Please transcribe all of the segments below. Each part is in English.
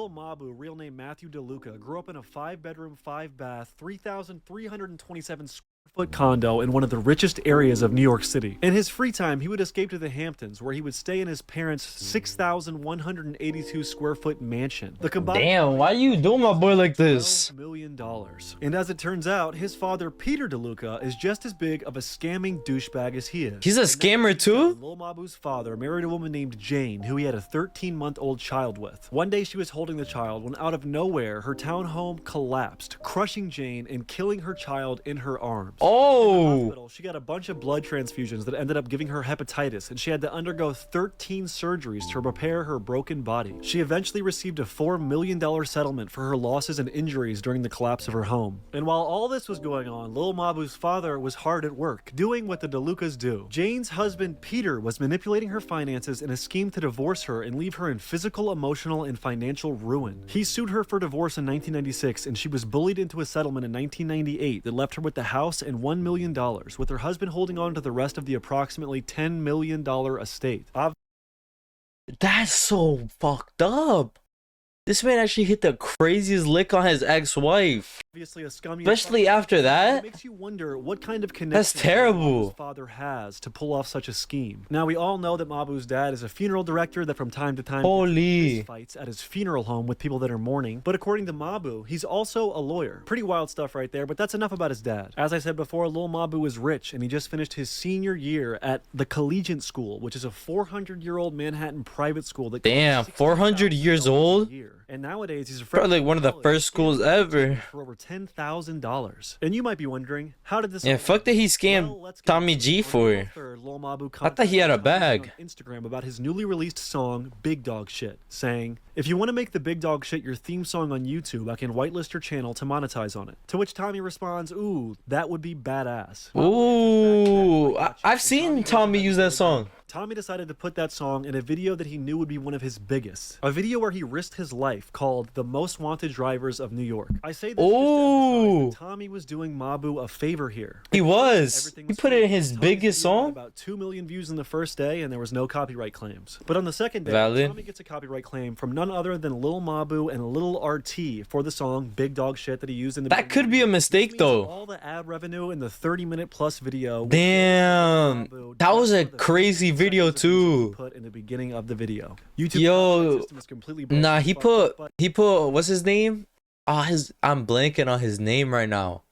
Lil Mabu, real name Matthew DeLuca, grew up in a 5-bedroom, 5-bath, 3,327 square foot condo in one of the richest areas of New York City. In his free time, he would escape to the Hamptons, where he would stay in his parents' 6,182 square foot mansion. The combined Damn, why you doing my boy like this? $12 million. And as it turns out, his father, Peter DeLuca, is just as big of a scamming douchebag as he is. He's a scammer too? Lil Mabu's father married a woman named Jane, who he had a 13-month-old child with. One day she was holding the child when out of nowhere, her townhome collapsed, crushing Jane and killing her child in her arms. Oh! In the hospital, she got a bunch of blood transfusions that ended up giving her hepatitis, and she had to undergo 13 surgeries to repair her broken body. She eventually received a $4 million settlement for her losses and injuries during the collapse of her home. And while all this was going on, Lil Mabu's father was hard at work, doing what the DeLucas do. Jane's husband, Peter, was manipulating her finances in a scheme to divorce her and leave her in physical, emotional, and financial ruin. He sued her for divorce in 1996, and she was bullied into a settlement in 1998 that left her with the house and $1 million, with her husband holding on to the rest of the approximately $10 million estate. That's so fucked up. This man actually hit the craziest lick on his ex-wife. Obviously a scummy, especially after that. It makes you wonder what kind of connection That's terrible. Mabu's father has to pull off such a scheme. Now we all know that Mabu's dad is a funeral director that from time to time Holy fights at his funeral home with people that are mourning. But according to Mabu, he's also a lawyer. Pretty wild stuff right there, but that's enough about his dad. As I said before, Lil Mabu is rich, and he just finished his senior year at the Collegiate School, which is a 400-year-old Manhattan private school that damn, 400 years old. And nowadays he's probably like one of the first schools ever for over $10,000. And you might be wondering, how did this? Yeah, fuck that he scammed Tommy G for. I thought he had a bag. On Instagram about his newly released song Big Dog Shit, saying, "If you want to make the Big Dog Shit your theme song on YouTube, I can whitelist your channel to monetize on it." To which Tommy responds, "Ooh, that would be badass." Ooh, I've seen Tommy use that song. Tommy decided to put that song in a video that he knew would be one of his biggest. A video where he risked his life called The Most Wanted Drivers of New York. I say this just to emphasize that Tommy was doing Mabu a favor here. He was. He put it in his biggest song. About 2 million views in the first day, and there was no copyright claims. But on the second day, Tommy gets a copyright claim from none other than Lil Mabu and Lil RT for the song Big Dog Shit that he used in the That could be a mistake though. All the ad revenue in the 30-minute plus video. Damn, that was a crazy video too. Put in the beginning of the video. YouTube nah, he put what's his name? I'm blanking on his name right now.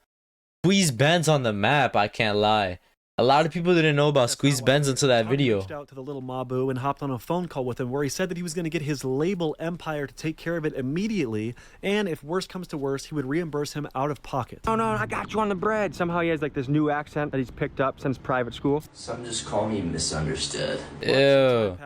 Squeeze Benz on the map, I can't lie. A lot of people didn't know about Squeeze Benz until that video. Reached out to the Lil Mabu and hopped on a phone call with him where he said that he was going to get his label Empire to take care of it immediately, and if worse comes to worse, he would reimburse him out of pocket. Oh no, I got you on the bread. Somehow he has like this new accent that he's picked up since private school. Some just call me misunderstood. Ew.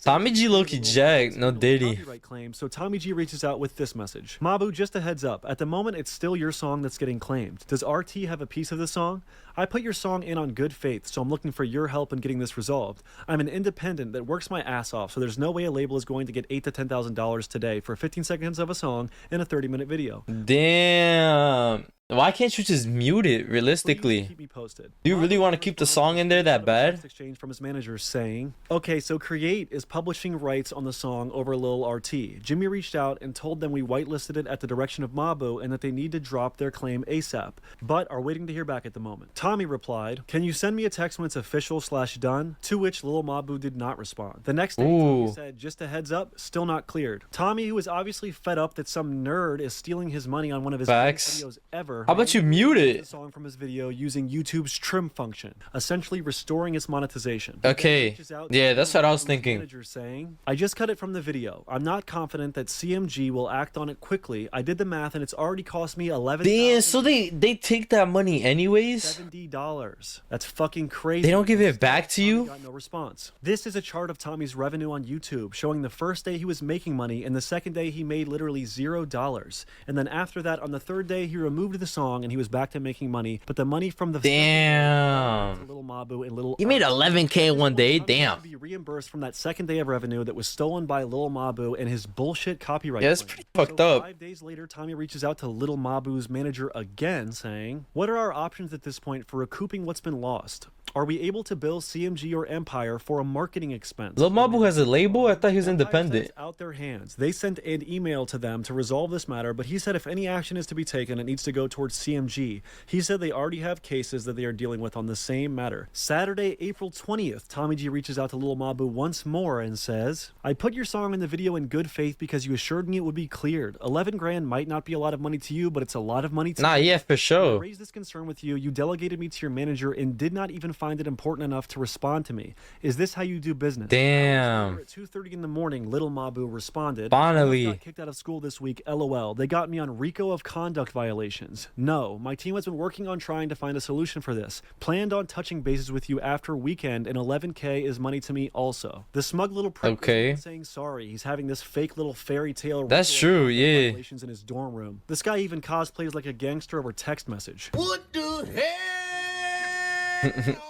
Tommy G low-key jacked, no Diddy. Claim, so Tommy G reaches out with this message. Mabu, just a heads up. At the moment, it's still your song that's getting claimed. Does RT have a piece of the song? I put your song in on good faith, so I'm looking for your help in getting this resolved. I'm an independent that works my ass off, so there's no way a label is going to get $8,000 to $10,000 today for 15 seconds of a song in a 30-minute video. Damn. Why can't you just mute it realistically? Keep me posted. Do you really want to keep the song in there that bad? Exchange from his manager saying, "Okay, so Create is publishing rights on the song over Lil RT. Jimmy reached out and told them we whitelisted it at the direction of Mabu and that they need to drop their claim ASAP, but are waiting to hear back at the moment." Tommy replied, "Can you send me a text when it's official/done?" To which Lil Mabu did not respond. The next day, Tommy said, "Just a heads up, still not cleared." Tommy, who was obviously fed up that some nerd is stealing his money on one of his best videos ever. How about you mute it? The song from his video using YouTube's trim function, essentially restoring its monetization. Okay, yeah, that's what I was thinking. Manager saying, "I just cut it from the video. I'm not confident that CMG will act on it quickly. I did the math and it's already cost me $11,000. Damn, so they take that money anyways? $70. That's fucking crazy. They don't give it back to you? Got no response. This is a chart of Tommy's revenue on YouTube, showing the first day he was making money and the second day he made literally $0. And then after that, on the third day, he removed the song and he was back to making money, but the money from the Lil Mabu and Lil you made 11K one day. Damn. To be reimbursed from that second day of revenue that was stolen by Lil Mabu and his bullshit copyright. Yeah, that's pretty fucked up. 5 days later, Tommy reaches out to Lil Mabu's manager again, saying, "What are our options at this point for recouping what's been lost?" Are we able to bill CMG or Empire for a marketing expense? Lil Mabu has a label? I thought he was Empire says independent. it's out their hands. They sent an email to them to resolve this matter, but he said if any action is to be taken, it needs to go towards CMG. He said they already have cases that they are dealing with on the same matter. Saturday, April 20th, Tommy G reaches out to Lil Mabu once more and says, I put your song in the video in good faith because you assured me it would be cleared. 11 grand might not be a lot of money to you, but it's a lot of money to me. Yeah, for I sure. raised this concern with you. You delegated me to your manager and did not even find it important enough to respond to me. Is this how you do business? Damn. At 2:30 in the morning, Lil Mabu responded, Finally. I got kicked out of school this week, LOL. They got me on RICO of conduct violations. No, my team has been working on trying to find a solution for this. Planned on touching bases with you after weekend, and 11K is money to me also. The smug little prick is saying sorry. He's having this fake little fairy tale. That's true, yeah. Violations in his dorm room. This guy even cosplays like a gangster over text message. What the hell?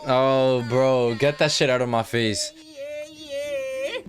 Oh, bro, get that shit out of my face.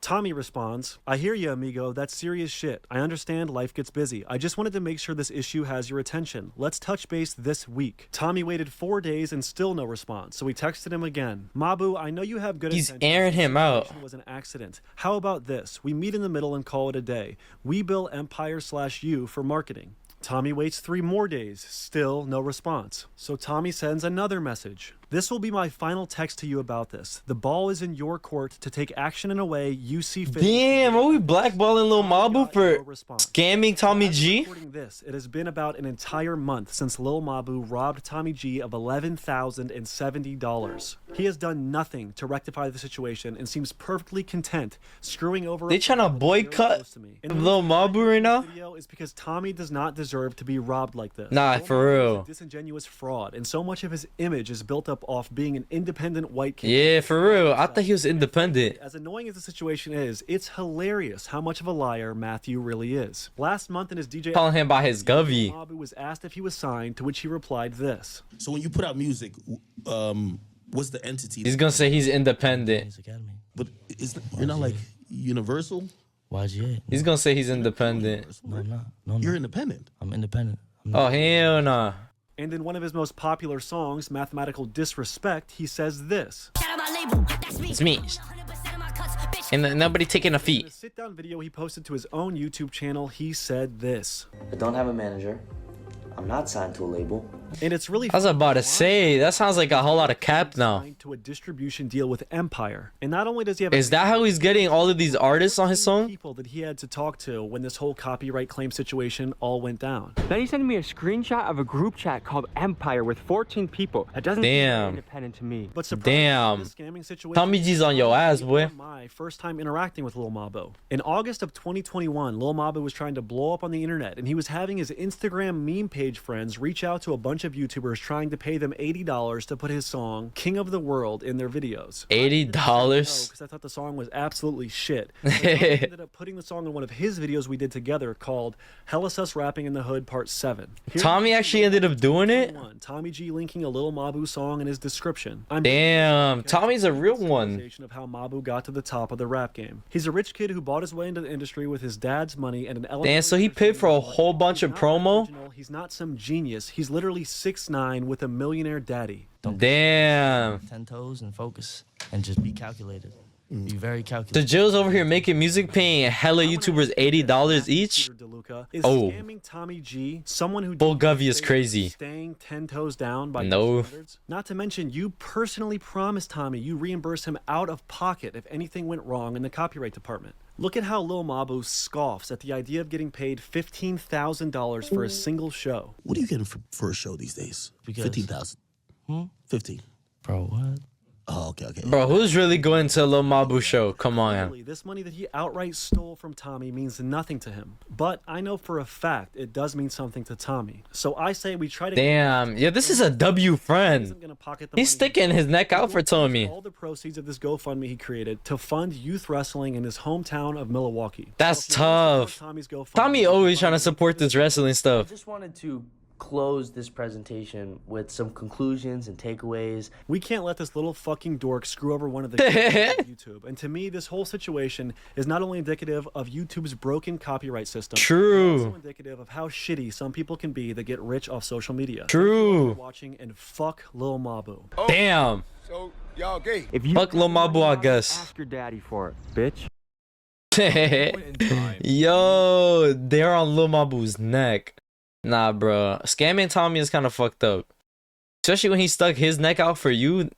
Tommy responds, I hear you, amigo. That's serious shit. I understand life gets busy. I just wanted to make sure this issue has your attention. Let's touch base this week. Tommy waited 4 days and still no response, so we texted him again. Mabu, I know you have good He's intentions. airing him out. It was an accident. How about this? We meet in the middle and call it a day. We bill Empire/you for marketing. Tommy waits 3 more days, still no response. So Tommy sends another message. This will be my final text to you about this. The ball is in your court to take action in a way you see fit. Damn, are we blackballing Lil Mabu for scamming Tommy G? Recording this, it has been about an entire month since Lil Mabu robbed Tommy G of $11,070. He has done nothing to rectify the situation and seems perfectly content screwing over. They trying to boycott Lil Mabu right now? Video is because Tommy does not deserve to be robbed like this. Nah, Lil for Mabu real. is a disingenuous fraud, and so much of his image is built up off being an independent white kid. Yeah, for real. I thought he was independent. As annoying as the situation is, it's hilarious how much of a liar Matthew really is. Last month in his DJ Calling him by his govy. Mabu was asked if he was signed, to which he replied this. So when you put out music, what's the entity? He's gonna say he's independent. But you're not like Universal? YGA. He's gonna say he's independent. No, I'm not. No, You're independent. I'm independent. Oh, hell nah. And in one of his most popular songs, Mathematical Disrespect, he says this. It's me. And nobody taking a In feat. a sit-down video he posted to his own YouTube channel, he said this. I don't have a manager. I'm not signed to a label. And it's really I was about to say, that sounds like a whole lot of cap now. signed to a distribution deal with Empire. And not only does he have Is that how he's getting all of these artists on his song? people that he had to talk to when this whole copyright claim situation all went down. Then he sent me a screenshot of a group chat called Empire with 14 people. That doesn't seem Damn. independent to me. But Damn. this scamming situation, Tommy G's on your ass, boy. My first time interacting with Lil Mabu. In August of 2021, Lil Mabu was trying to blow up on the internet, and he was having his Instagram meme page friends reach out to a bunch of YouTubers trying to pay them $80 to put his song "King of the World" in their videos. $80? Because I thought the song was absolutely shit. So I ended up putting the song in one of his videos we did together called "Hella Sus Rapping in the Hood Part 7." Tommy actually ended up doing it? Tommy G linking a Lil Mabu song in his description. Damn, Tommy's a real one. Of how Mabu got to the top of the rap game. He's a rich kid who bought his way into the industry with his dad's money and an Damn, so he paid for a whole bunch of promo? He's not some genius. He's literally 6'9" with a millionaire daddy. Damn. 10 toes and focus and just be calculated. Be very The calculated. Jill's over here making music, paying hella YouTubers $80 each. Is Oh. scamming Tommy G someone who Bull Govey is crazy. staying 10 toes down by No. your standards? Not to mention, you personally promised Tommy you reimburse him out of pocket if anything went wrong in the copyright department. Look at how Lil Mabu scoffs at the idea of getting paid $15,000 for a single show. What are you getting for a show these days? Because- 15,000. 15. Bro, what? Oh, okay. Bro, who's really going to a Lil Mabu show? Come on. Really, this money that he outright stole from Tommy means nothing to him. But I know for a fact it does mean something to Tommy. So I say we try to... Damn. Yeah, this is a W friend. He's sticking his neck out for Tommy. All the proceeds of this GoFundMe he created to fund youth wrestling in his hometown of Milwaukee. That's So if you want to tough. support Tommy's GoFundMe, Tommy always trying to support this wrestling I stuff. just wanted to close this presentation with some conclusions and takeaways. We can't let this little fucking dork screw over one of the creators of YouTube. And to me, this whole situation is not only indicative of YouTube's broken copyright system, True. but also indicative of how shitty some people can be that get rich off social media. True. Watching and fuck Lil Mabu. Damn. So If you Fuck Lil Mabu, I guess. ask your daddy for it, bitch. Yo, they're on Lil Mabu's neck. Nah, bro. Scamming Tommy is kind of fucked up. Especially when he stuck his neck out for you.